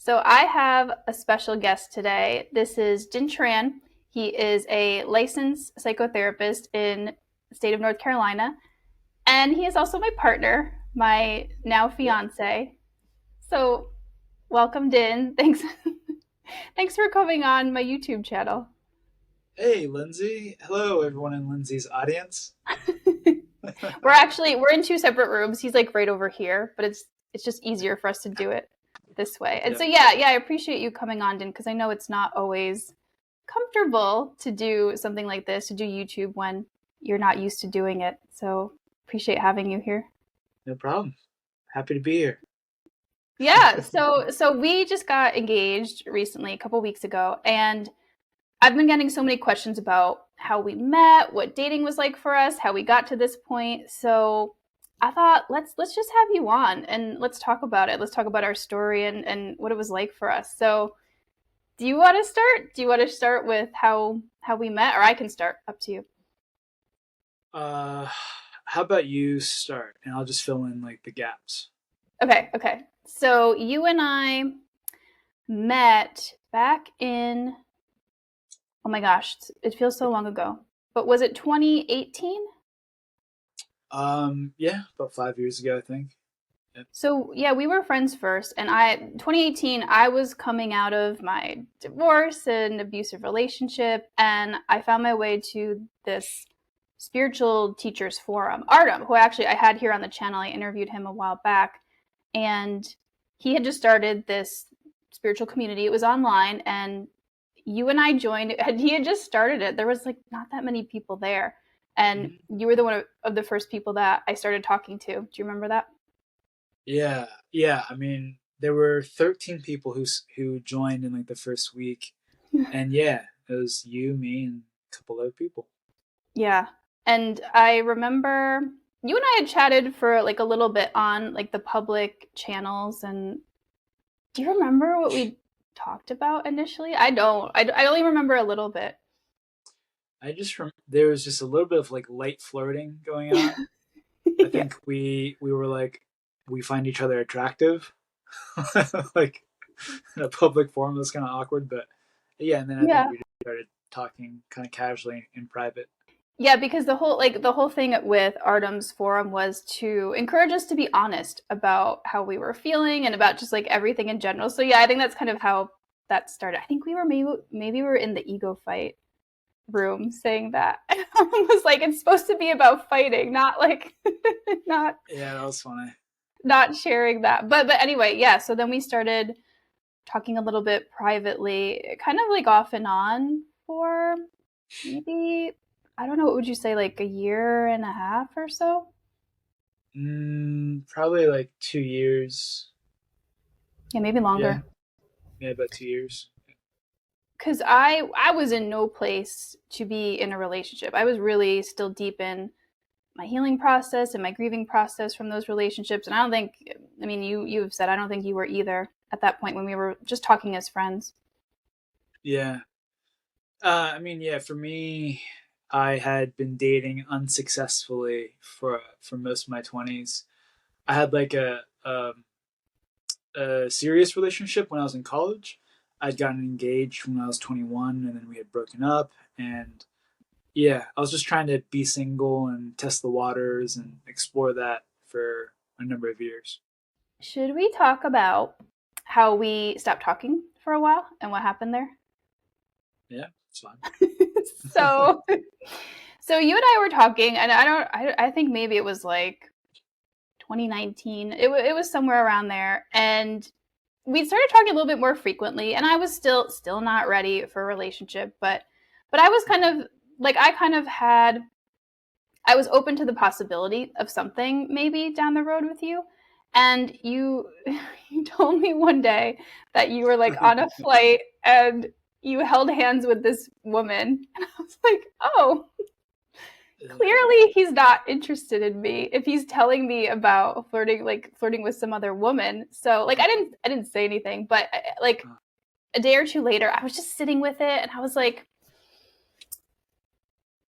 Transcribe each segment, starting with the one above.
So I have a special guest today. This is Jin Tran. He is a licensed psychotherapist in the state of North Carolina, and he is also my partner, my now Yeah. fiance. So welcome, Din. Thanks, thanks for coming on my YouTube channel. Hey, Lindsay. Hello, everyone in Lindsay's audience. We're in two separate rooms. He's like right over here, but it's just easier for us to do it this way. And Yeah. so yeah, I appreciate you coming on, Din, because I know it's not always comfortable to do something like this, to do YouTube when you're not used to doing it. So appreciate having you here. No problem. Happy to be here. Yeah, so we just got engaged recently, a couple weeks ago, and I've been getting so many questions about how we met, what dating was like for us, how we got to this point. So I thought let's just have you on and let's talk about it. Let's talk about our story and what it was like for us. So do you want to start? Do you want to start with how we met, or I can start? Up to you. Uh, how about you start, and I'll just fill in like the gaps. Okay. So you and I met back in, oh my gosh, it feels so long ago. But was it 2018? Yeah, about 5 years ago, I think. Yep. So yeah, we were friends first, and 2018 I was coming out of my divorce and abusive relationship, and I found my way to this spiritual teachers forum, Artem, who actually I had here on the channel. I interviewed him a while back, and he had just started this spiritual community. It was online, and you and I joined. He had just started it. There was like not that many people there, and Mhm. you were the one of the first people that I started talking to. Do you remember that? Yeah, yeah. I mean, there were 13 people who joined in like the first week, and yeah, it was you, me, and a couple other people. Yeah. And I remember you and I had chatted for like a little bit on like the public channels. And do you remember what we talked about initially? I don't. I only remember a little bit. There was just a little bit of like light flirting going on. I Yeah. think we were like we find each other attractive, like in a public forum. That's kind of awkward, but yeah. And then I think Yeah. we just started talking kind of casually in private. Yeah, because the whole thing with Artem's forum was to encourage us to be honest about how we were feeling and about just like everything in general. So yeah, I think that's kind of how that started. I think we were maybe we were in the ego fight room saying that. And I was like, it's supposed to be about fighting, not like not Yeah, that was funny. not sharing that. But anyway, yeah. So then we started talking a little bit privately, kind of like off and on for maybe I don't know, what would you say, like a year and a half or so? Probably like 2 years. Yeah, maybe Yeah, longer. yeah, about 2 years. Cause I was in no place to be in a relationship. I was really still deep in my healing process and my grieving process from those relationships. And I don't think, I mean, you've said I don't think you were either at that point when we were just talking as friends. Yeah. I mean, yeah. For me, I had been dating unsuccessfully for most of my 20s. I had like a serious relationship when I was in college. I'd gotten engaged when I was 21, and then we had broken up. And yeah, I was just trying to be single and test the waters and explore that for a number of years. Should we talk about how we stopped talking for a while and what happened there? Yeah, it's fine. so so you and I were talking, and I think maybe it was like 2019. It was somewhere around there, and we started talking a little bit more frequently. And I was still not ready for a relationship, but I was kind of like I kind of had I was open to the possibility of something maybe down the road with you. And you you told me one day that you were like on a flight and you held hands with this woman. And I was like, "Oh, clearly he's not interested in me if he's telling me about flirting with some other woman." So, like I didn't say anything, but like a day or two later, I was just sitting with it and I was like,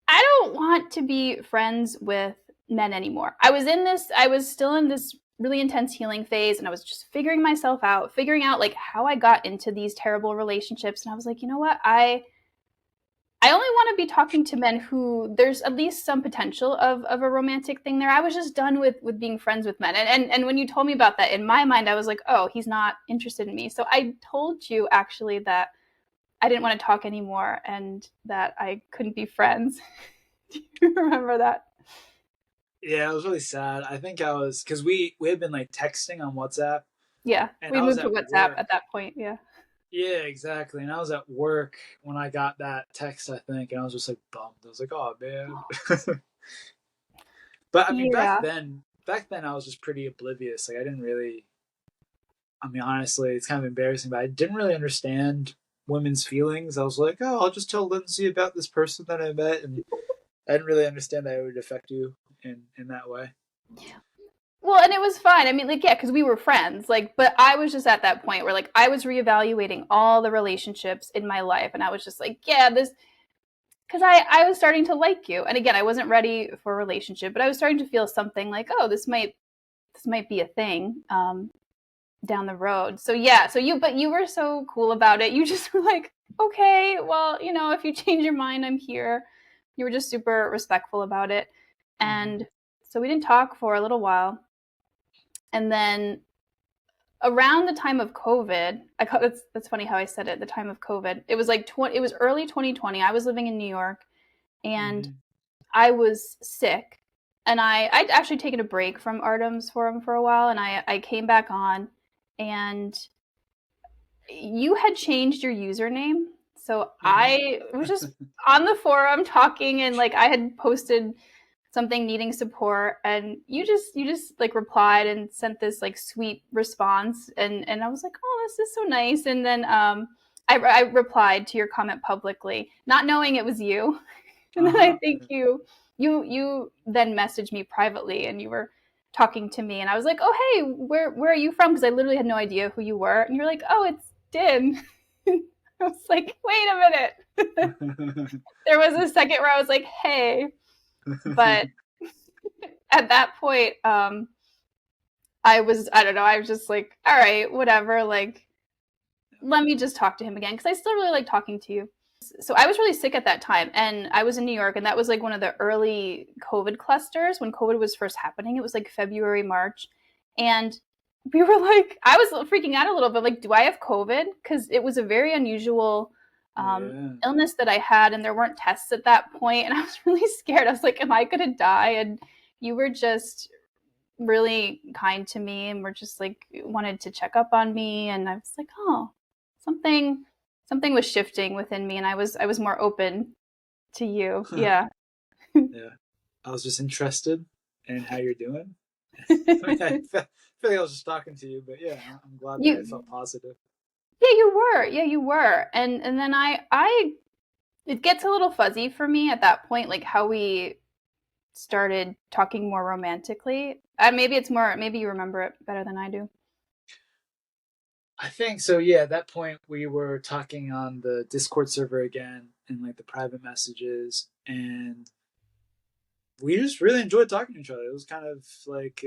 I don't want to be friends with men anymore. I was still in this really intense healing phase, and I was just figuring myself out, figuring out like how I got into these terrible relationships. And I was like, you know what? I only want to be talking to men who there's at least some potential of a romantic thing there. I was just done with being friends with men. And when you told me about that, in my mind, I was like, oh, he's not interested in me. So I told you actually that I didn't want to talk anymore and that I couldn't be friends. Do you remember that? Yeah, it was really sad. I think I was because we had been like texting on WhatsApp, Yeah. and We I was moved to at WhatsApp work. at that point. Yeah. Yeah, exactly. And I was at work when I got that text, I think, and I was just like bummed. I was like, oh man. But I mean, Yeah. back then I was just pretty oblivious. Like I didn't really. I mean, honestly, it's kind of embarrassing, but I didn't really understand women's feelings. I was like, oh, I'll just tell Lindsay about this person that I met, and I didn't really understand that it would affect you in that way. Well, and it was fine. I mean, like, yeah, because we were friends. Like, but I was just at that point where, like, I was reevaluating all the relationships in my life, and I was just like, yeah, this, because I was starting to like you, and again, I wasn't ready for a relationship, but I was starting to feel something like, oh, this might be a thing down the road. So yeah, but you were so cool about it. You just were like, okay, well, if you change your mind, I'm here. You were just super respectful about it, Mm-hmm. and so we didn't talk for a little while. And then around the time of COVID, that's funny how I said it. The time of COVID, it was like it was early 2020. I was living in New York, and Mm-hmm. I was sick, and I'd actually taken a break from Artem's Forum for a while, and I came back on, and you had changed your username, so I was just on the forum talking, and like I had posted something needing support, and you just like replied and sent this like sweet response, and I was like, oh, this is so nice. And then I replied to your comment publicly, not knowing it was you. And then I Uh-huh. think you then messaged me privately, and you were talking to me, and I was like, oh, hey, where are you from? Because I literally had no idea who you were, and you're like, oh, it's Din. I was like, wait a minute. There was a second where I was like, hey, but at that point, I don't know, I was just like, all right, whatever, like, let me just talk to him again, because I still really like talking to you. So I was really sick at that time, and I was in New York, and that was like one of the early COVID clusters when COVID was first happening. It was like February, March, and we were like, I was freaking out a little bit, like, do I have COVID? Because it was a very unusual Yeah. illness that I had, and there weren't tests at that point, and I was really scared. I was like, am I gonna die? And you were just really kind to me, and were just like wanted to check up on me, and I was like, oh, something something was shifting within me, and I was more open to you. Yeah. Yeah. I was just interested in how you're doing. I mean, feel like I was just talking to you, but yeah, I'm glad that it You felt positive. Yeah, you were. Yeah, you were. And then I it gets a little fuzzy for me at that point, like how we started talking more romantically. Maybe you remember it better than I do. I think so. Yeah, at that point we were talking on the Discord server again in like the private messages, and we just really enjoyed talking to each other. It was kind of like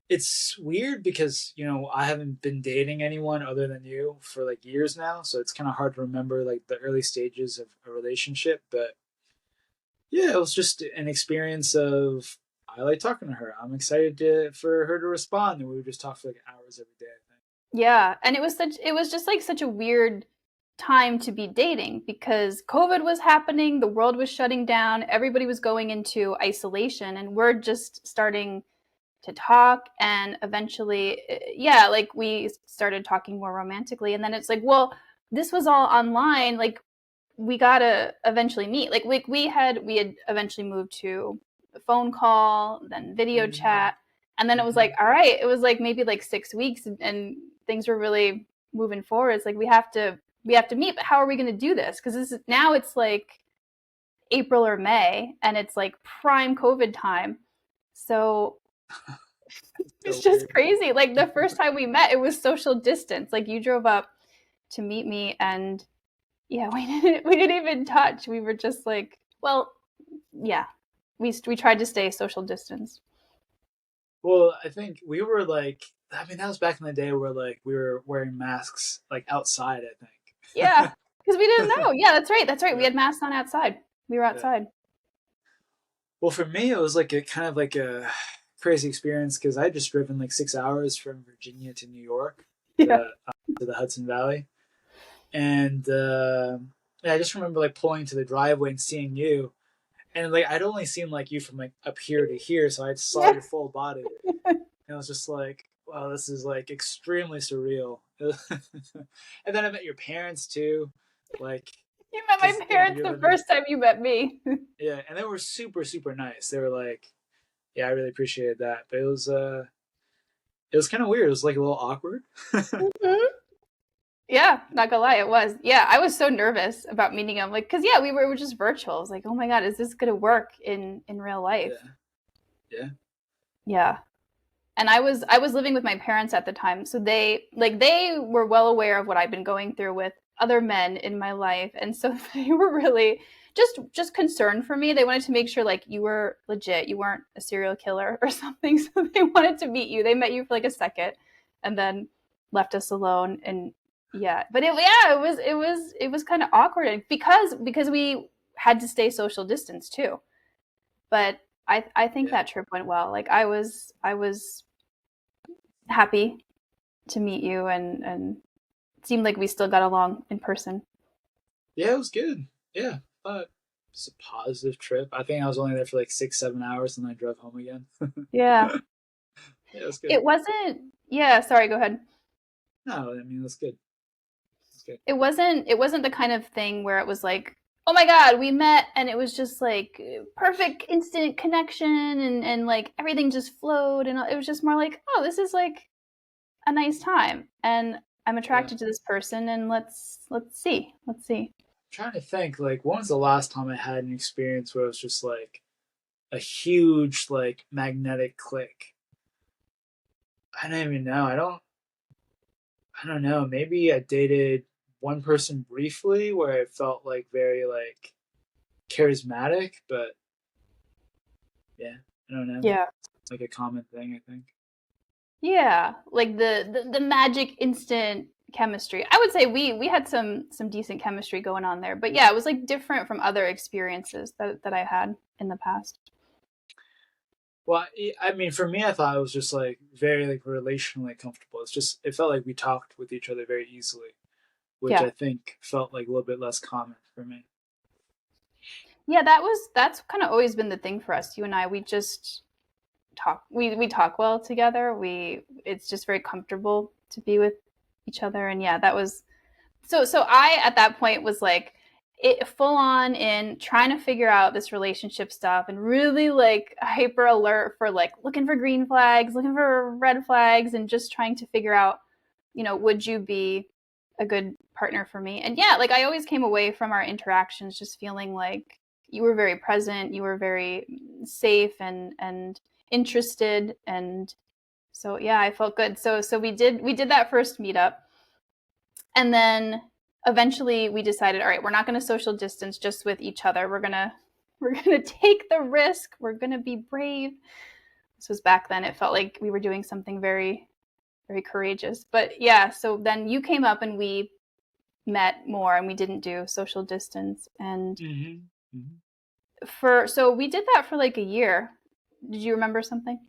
it's weird because I haven't been dating anyone other than you for like years now, so it's kind of hard to remember like the early stages of a relationship. But yeah, it was just an experience of I like talking to her. I'm excited for her to respond, and we would just talk for like hours every day. I Yeah, and it was just like such a weird time to be dating because COVID was happening, the world was shutting down, everybody was going into isolation, and we're just starting to talk, and eventually yeah, like we started talking more romantically, and then it's like, well, this was all online, like we gotta eventually meet. Like we had eventually moved to a phone call, then video think. chat, and then it was Mm-hmm. like, all right, it was like maybe like 6 weeks, and things were really moving forward. It's like we have to meet, but how are we going to do this? Because now it's like April or May, and it's like prime COVID time, so it's So just weird. crazy. Like the first time we met, it was social distance. Like you drove up to meet me, and yeah, we didn't even touch. We were just like, well, yeah, we tried to stay social distance. Well, I think we were like, I mean, that was back in the day where like we were wearing masks like outside, I Yeah, think. because we didn't know. Yeah, that's right. That's right. We Yeah, had masks on outside. We were yeah. outside. Well, for me, it was like a kind of like a crazy experience because I had just driven like 6 hours from Virginia to New York Yeah. to the Hudson Valley, and yeah, I just remember like pulling to the driveway and seeing you, and like I'd only seen like you from like up here to here, so I saw Yeah. your full body, and I was just like, wow, this is like extremely surreal. And then I met your parents too, like You met my because parents you're the living, first time you met me. yeah, and they were super nice. They were like, yeah, I really appreciated that, but it was kind of weird. It was like a little awkward. Mhm. Yeah, not gonna lie, it was. Yeah, I was so nervous about meeting him. Like, cause yeah, we were just virtual. I was like, oh my god, is this gonna work in real life? Yeah, yeah, Yeah. And I was living with my parents at the time, so they were well aware of what I've been going through with other men in my life, and so they were really just concerned for me. They wanted to make sure like you were legit, you weren't a serial killer or something. So they wanted to meet you. They met you for like a second, and then left us alone. And yeah, but it was kind of awkward because we had to stay social distance too. But I think yeah, that trip went well. Like I was happy to meet you, and it seemed like we still got along in person. yeah. It was good. Yeah, but it's a positive trip. I think I was only there for like 6 7 hours, and then I drove home again. Yeah. Yeah, it was good. It wasn't Yeah, sorry, go ahead. No, I mean it was good. It was good. It wasn't the kind of thing where it was like, "Oh my god, we met and it was just like perfect instant connection and like everything just flowed." And it was just more like, "Oh, this is like a nice time and I'm Yeah, attracted to this person and let's see. Let's see." I'm trying to think. Like, when was the last time I had an experience where it was just like a huge like magnetic click? I don't even know. I don't know. Maybe I dated one person briefly where it felt like very like charismatic, but yeah, I don't know. Yeah. It's like a common thing, I think. Yeah, like the magic instant chemistry. I would say we had some decent chemistry going on there. But yeah, it was like different from other experiences that I had in the past. Well, I mean, for me, I thought it was just like very like relationally comfortable. It's just it felt like we talked with each other very easily, which Yeah. I think felt like a little bit less common for me. Yeah, that's kind of always been the thing for us. You and I, we just talk we talk well together. We It's just very comfortable to be with each other. And yeah, that was so I at that point was like it full on in trying to figure out this relationship stuff and really like hyper alert for like looking for green flags, looking for red flags, and just trying to figure out, would you be a good partner for me? And yeah, like I always came away from our interactions just feeling like you were very present, you were very safe and interested. And so yeah, I felt good. So we did that first meetup, and then eventually we decided, all right, we're not going to social distance just with each other. We're going to take the risk. We're going to be brave. This was back then. It felt like we were doing something very very courageous. But yeah, so then you came up and we met more and we didn't do social distance. And Mm-hmm. Mm-hmm. so we did that for like a year. Did you remember something?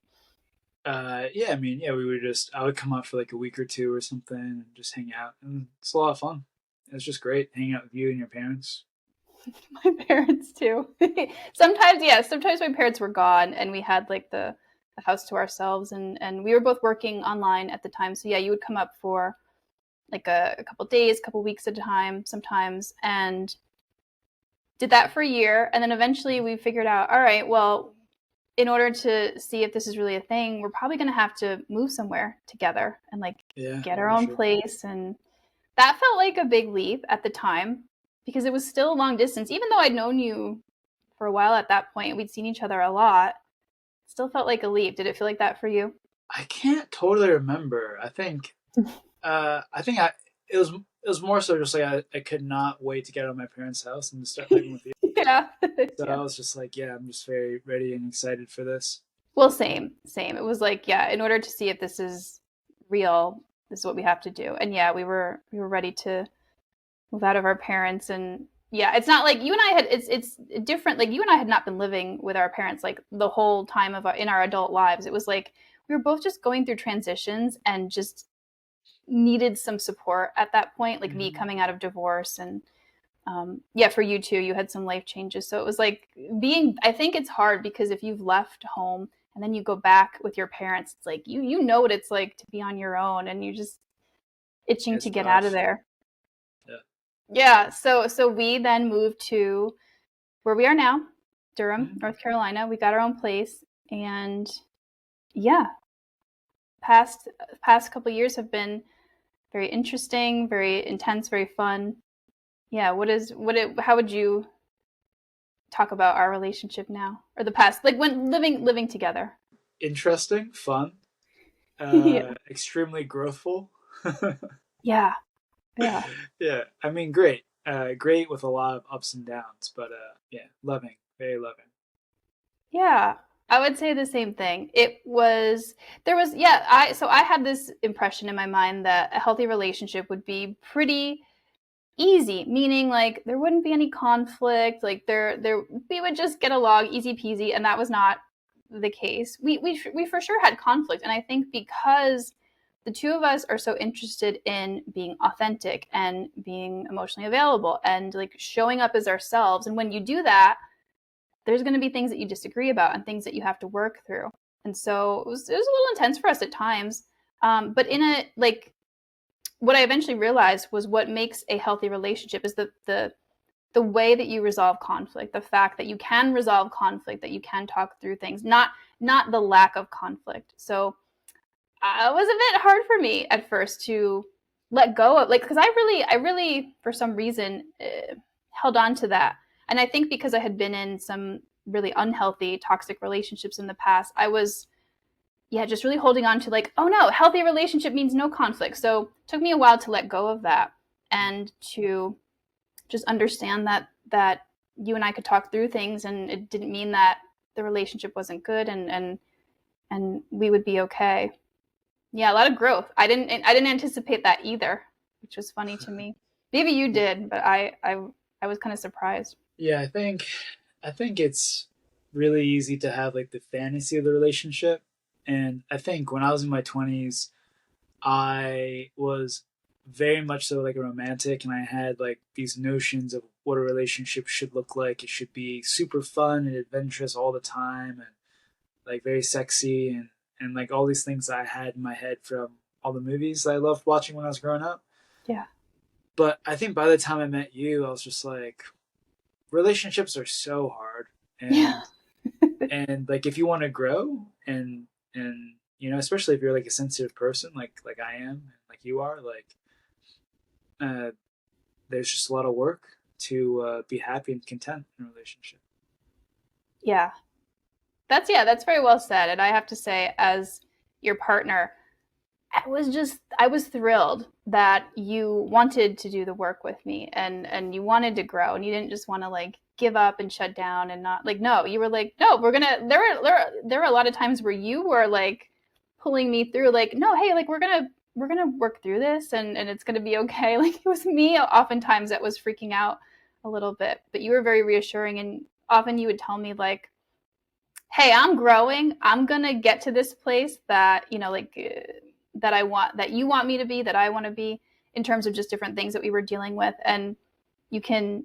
Yeah, I mean, yeah, we would just I would come up for like a week or two or something and just hang out, and it's a lot of fun. It's just great hanging out with you and your parents. My parents too. Sometimes, yeah, sometimes my parents were gone and we had like the house to ourselves, and we were both working online at the time. So yeah, you would come up for like a couple days, couple weeks at a time sometimes, and did that for a year. And then eventually we figured out, all right, well, in order to see if this is really a thing, we're probably going to have to move somewhere together and like Yeah, get our for own sure. place. And that felt like a big leap at the time because it was still a long distance. Even though I'd known you for a while at that point, we'd seen each other a lot. It still felt like a leap. Did it feel like that for you? I can't totally remember. I think it was more so just like I could not wait to get out of my parents' house and to start living with you. Yeah. So I Yeah. was just like, yeah, I'm just very ready and excited for this. Well, same. It was like, yeah, in order to see if this is real, this is what we have to do. And yeah, we were ready to move out of our parents. And yeah, it's not like you and I had it's different. Like you and I had not been living with our parents like the whole time of in our adult lives. It was like we were both just going through transitions and just needed some support at that point, like me coming out of divorce. And yeah, for you too, you had some life changes. So it was like I think it's hard because if you've left home and then you go back with your parents, it's like you know what it's like to be on your own and you're just itching to It's get out of rough. there. Yeah. Yeah, so we then moved to where we are now, Durham, Mhm. North Carolina. We got our own place, and yeah, past past couple years have been very interesting, very intense, very fun. Yeah, how would you talk about our relationship now or the past, like when living together? Interesting, fun, Yeah. extremely growthful. Yeah, yeah, Yeah, I mean, great. Great with a lot of ups and downs, but yeah, loving, very loving. yeah. I would say the same thing. It was there was yeah, I had this impression in my mind that a healthy relationship would be pretty easy, meaning like there wouldn't be any conflict, like there we would just get along easy peasy, and that was not the case. We for sure had conflict, and I think because the two of us are so interested in being authentic and being emotionally available and like showing up as ourselves, and when you do that, there's going to be things that you disagree about and things that you have to work through. And so it was a little intense for us at times, but in a like what I eventually realized was what makes a healthy relationship is the way that you resolve conflict, the fact that you can resolve conflict, that you can talk through things, not the lack of conflict. So it was a bit hard for me at first to let go of, like, because I really for some reason held on to that. And I think because I had been in some really unhealthy toxic relationships in the past, I was, yeah, just really holding on to like, oh no, healthy relationship means no conflict. So it took me a while to let go of that and to just understand that you and I could talk through things, and it didn't mean that the relationship wasn't good, and we would be okay. Yeah, a lot of growth. I didn't anticipate that either, which was funny to me. Maybe you did, but I was kind of surprised. Yeah, I think it's really easy to have like the fantasy of the relationship, and I think when I was in my 20s, I was very much so like a romantic, and I had like these notions of what a relationship should look like. It should be super fun and adventurous all the time, and like very sexy, and like all these things I had in my head from all the movies I loved watching when I was growing up. Yeah. But I think by the time I met you, I was just like, relationships are so hard, Yeah. and like if you want to grow, and especially if you're like a sensitive person like I am, like you are, like uh there's just a lot of work to be happy and content in a relationship. Yeah. That's very well said. And I have to say, as your partner, I was thrilled that you wanted to do the work with me and you wanted to grow and you didn't just want to like give up and shut down and not like no, you were like, no, we're gonna there were a lot of times where you were like pulling me through like, no, hey, like we're gonna work through this and it's gonna be okay. Like it was me oftentimes that was freaking out a little bit, but you were very reassuring and often you would tell me like, hey, I'm growing. I'm going to get to this place that, like that I want, that you want me to be, that I want to be in terms of just different things that we were dealing with. And you can,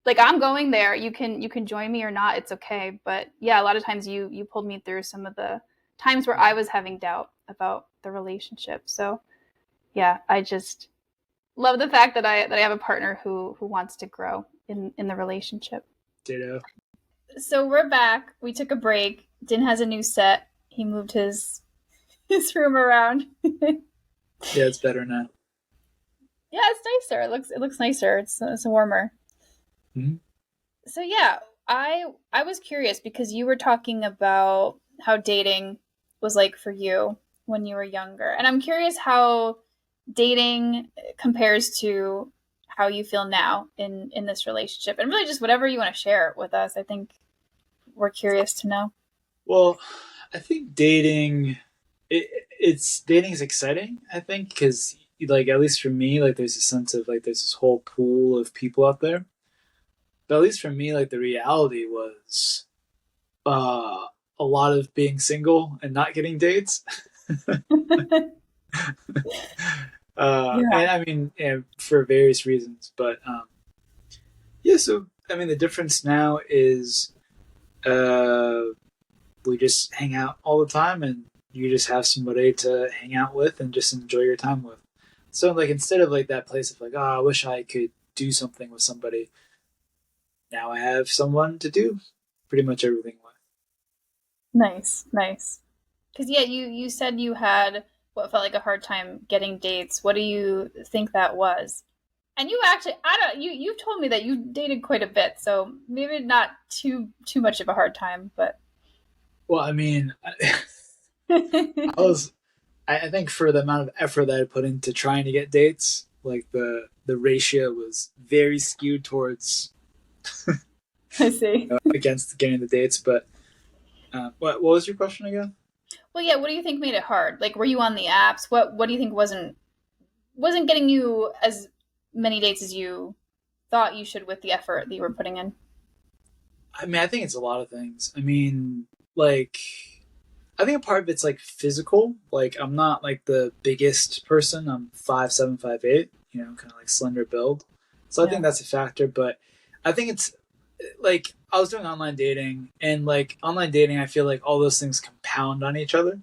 like, I'm going there. You can join me or not. It's okay. But yeah, a lot of times you pulled me through some of the times where I was having doubt about the relationship. So yeah, I just love the fact that I have a partner who wants to grow in the relationship. Ditto. So we're back. We took a break. Din has a new set. He moved his room around. Yeah, Yeah, it's better now. it's nicer. It looks nicer. It's warmer. Mm-hmm. So yeah, I was curious because you were talking about how dating was like for you when you were younger, and I'm curious how dating compares to how you feel now in this relationship, and really just whatever you want to share with us. I think we're curious to know. Well, I think dating is exciting. I think because like at least for me, like there's a sense of like there's this whole pool of people out there. But at least for me, like the reality was uh, a lot of being single and not getting dates. Yeah. And I mean, yeah, for various reasons. But yeah, so I mean, the difference now is uh, we just hang out all the time, and you just have somebody to hang out with and just enjoy your time with. So like instead of like that place of like, oh, I wish I could do something with somebody. Now I have someone to do pretty much everything with. Nice, nice. Because yeah, you said you had what felt like a hard time getting dates. What do you think that was? And you actually, I don't, you told me that you dated quite a bit, so maybe not too much of a hard time, but Well, I mean, I was I think for the amount of effort that I put into trying to get dates, like the ratio was very skewed towards I see. against getting the dates. But what was your question again? Well, yeah. What do you think made it hard? Like, were you on the apps? What do you think wasn't getting you as many dates as you thought you should with the effort that you were putting in? I mean, I think it's a lot of things. I mean, like I think a part of it's like physical. Like I'm not like the biggest person. I'm 5'7", 5'8". You know, kind of like slender build. So I Yeah. think that's a factor. But I think it's like I was doing online dating, and like online dating, I feel like all those things compound on each other.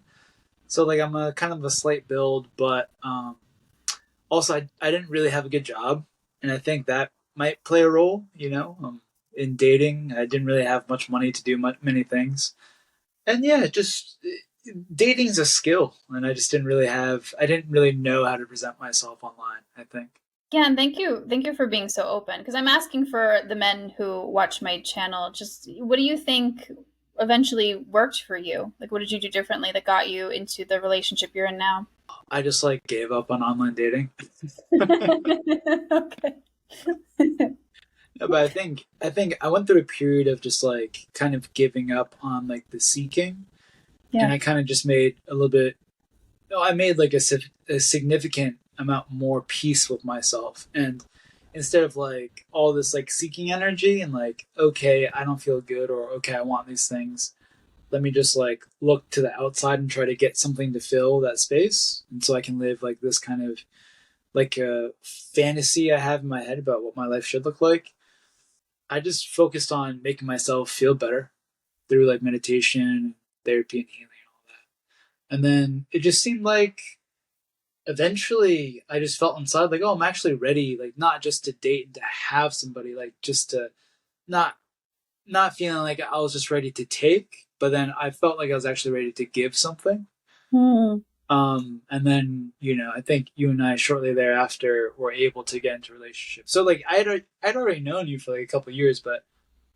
So like I'm a kind of a slight build, but also I didn't really have a good job, and I think that might play a role. You know, in dating, I didn't really have much money to do many things, and yeah, just dating's a skill, and I didn't really know how to present myself online. I think. Yeah, and thank you for being so open. Because I'm asking for the men who watch my channel. Just what do you think eventually worked for you? Like, what did you do differently that got you into the relationship you're in now? I just like gave up on online dating. Okay. No, but I think I went through a period of just like kind of giving up on like the seeking, and Yeah. I kind of just made a little bit. No, I made like a significant amount more peace with myself, and instead of like all this like seeking energy and like okay, I don't feel good, or okay, I want these things. Let me just like look to the outside and try to get something to fill that space, and so I can live like this kind of like a fantasy I have in my head about what my life should look like. I just focused on making myself feel better through like meditation, therapy, and healing and all that. And then it just seemed like eventually I just felt inside like, oh, I'm actually ready, like not just to date and to have somebody, like just to not not feeling like I was just ready to take, but then I felt like I was actually ready to give something. Hmm. And then I think you and I shortly thereafter were able to get into a relationship. So like I'd already known you for like a couple of years, but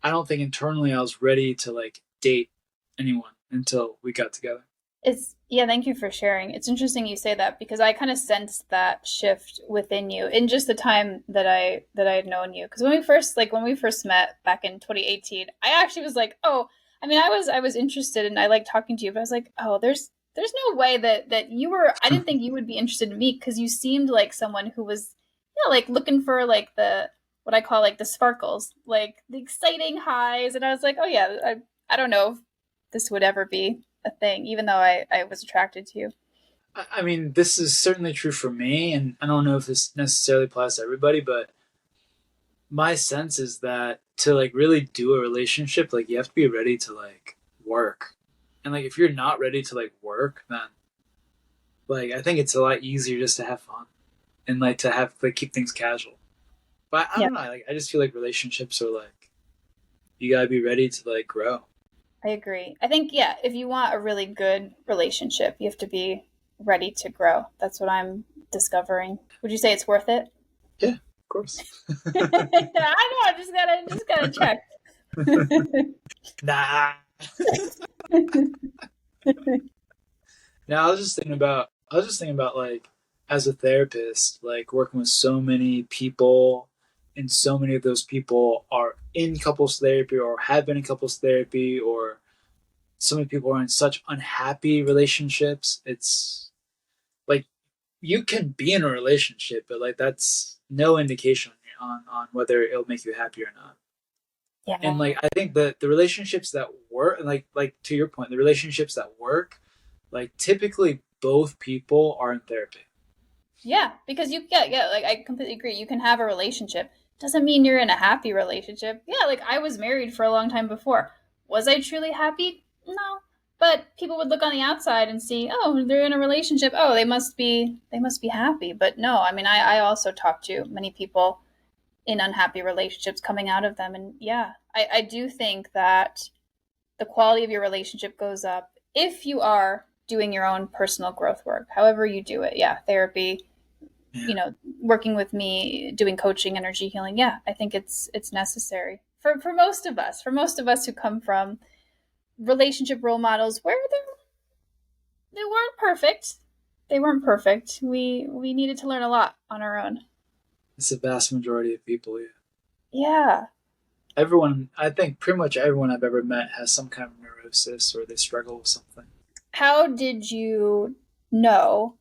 I don't think internally I was ready to like date anyone until we got together. It's yeah, thank you for sharing. It's interesting you say that because I kind of sensed that shift within you in just the time that I had known you. Because when we first met back in 2018, I actually was like, oh, I mean, I was interested and I liked talking to you, but I was like, oh, there's no way that you were. I didn't think you would be interested in me because you seemed like someone who was, like looking for like the what I call like the sparkles, like the exciting highs, and I was like, oh yeah, I don't know if this would ever be a thing, even though I was attracted to you. I mean, this is certainly true for me, and I don't know if this necessarily applies to everybody, but my sense is that to like really do a relationship, like you have to be ready to like work. And like if you're not ready to like work, then like I think it's a lot easier just to have fun and like to have like keep things casual. But I Yeah, don't know, like I just feel like relationships are like you gotta be ready to like grow. I agree. I think, yeah, if you want a really good relationship, you have to be ready to grow. That's what I'm discovering. Would you say it's worth it? Yeah, of course. I know. I just gotta check. Nah. Now I was just thinking about like as a therapist, like working with so many people, and so many of those people are in couples therapy or have been in couples therapy or so many people are in such unhappy relationships. It's like you can be in a relationship, but like that's no indication on whether it'll make you happy or not. Yeah. And like I think that the relationships that work, like to your point, the relationships that work, like typically both people are in therapy. Yeah, because like I completely agree. You can have a relationship. Doesn't mean you're in a happy relationship. Yeah, like I was married for a long time before. Was I truly happy? No. But people would look on the outside and see, oh, they're in a relationship. Oh, they must be happy. But no, I mean I also talk to many people in unhappy relationships coming out of them. And yeah, I do think that the quality of your relationship goes up if you are doing your own personal growth work, however you do it. Yeah, therapy, Yeah. working with me, doing coaching, energy healing. Yeah, I think it's necessary for most of us who come from relationship role models where they weren't perfect. They weren't perfect. We needed to learn a lot on our own. It's the vast majority of people. Yeah. Yeah. Everyone, I think pretty much everyone I've ever met has some kind of neurosis or they struggle with something. How did you know,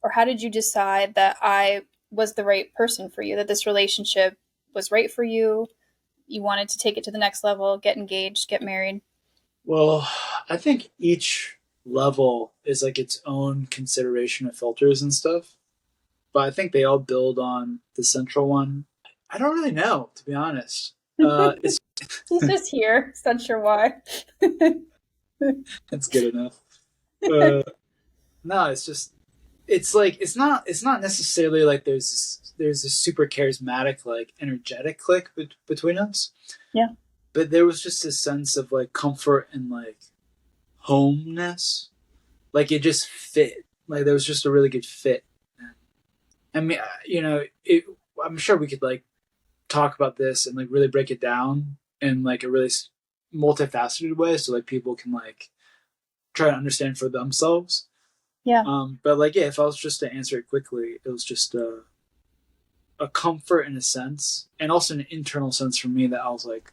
or how did you decide that I was the right person for you, that this relationship was right for you? You wanted to take it to the next level, get engaged, get married? Well, I think each level is like its own consideration of filters and stuff, but I think they all build on the central one. I don't really know, to be honest. It's He's just here. He's not sure why. it's good enough. Uh, no, it's just it's not necessarily like there's this super charismatic like energetic click between us. Yeah. But there was just a sense of like comfort and like homeness. Like it just fit. Like there was just a really good fit. I mean, I'm sure we could like talk about this and like really break it down in like a really multifaceted way, so like people can like try to understand for themselves. Yeah. But like, yeah, if I was just to answer it quickly, it was just a comfort in a sense, and also an internal sense for me that I was like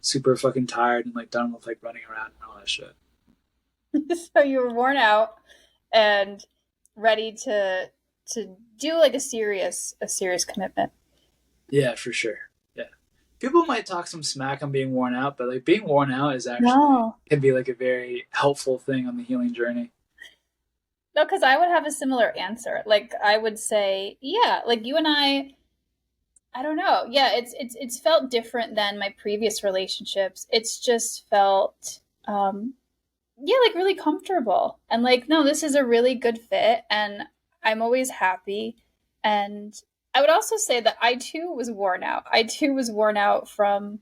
super fucking tired and like done with like running around and all that shit. So you were worn out and ready to do like a serious commitment. Yeah, for sure. Yeah, people might talk some smack on being worn out, but like being worn out is actually No. can be like a very helpful thing on the healing journey. No, because I would have a similar answer. Like I would say, yeah, like you and I don't know. Yeah, it's felt different than my previous relationships. It's just felt yeah, like really comfortable. And like, no, this is a really good fit and I'm always happy. And I would also say that I too was worn out. I too was worn out from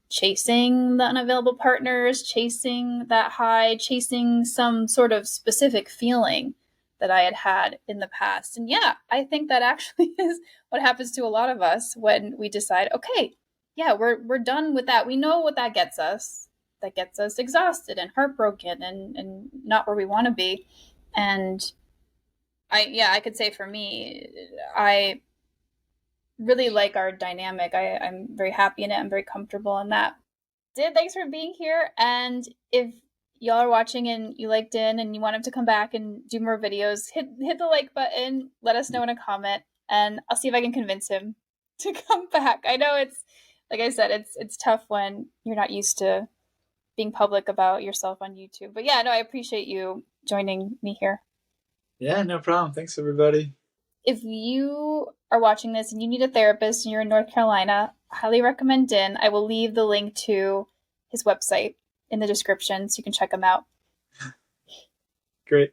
chasing the unavailable partners, chasing that high, chasing some sort of specific feeling that I had had in the past. And yeah, I think that actually is what happens to a lot of us when we decide, okay, yeah, we're done with that. We know what that gets us. That gets us exhausted and heartbroken and not where we want to be. And I could say for me, I really like our dynamic. I'm very happy in it. I'm very comfortable in that. Thanks for being here. And if y'all are watching and you liked in and you want him to come back and do more videos, hit the like button. Let us know in a comment, and I'll see if I can convince him to come back. I know it's like I said, it's tough when you're not used to being public about yourself on YouTube. But yeah, no, I appreciate you joining me here. Yeah, no problem. Thanks, everybody. If you are watching this and you need a therapist and you're in North Carolina, I highly recommend Din. I will leave the link to his website in the description so you can check him out. Great.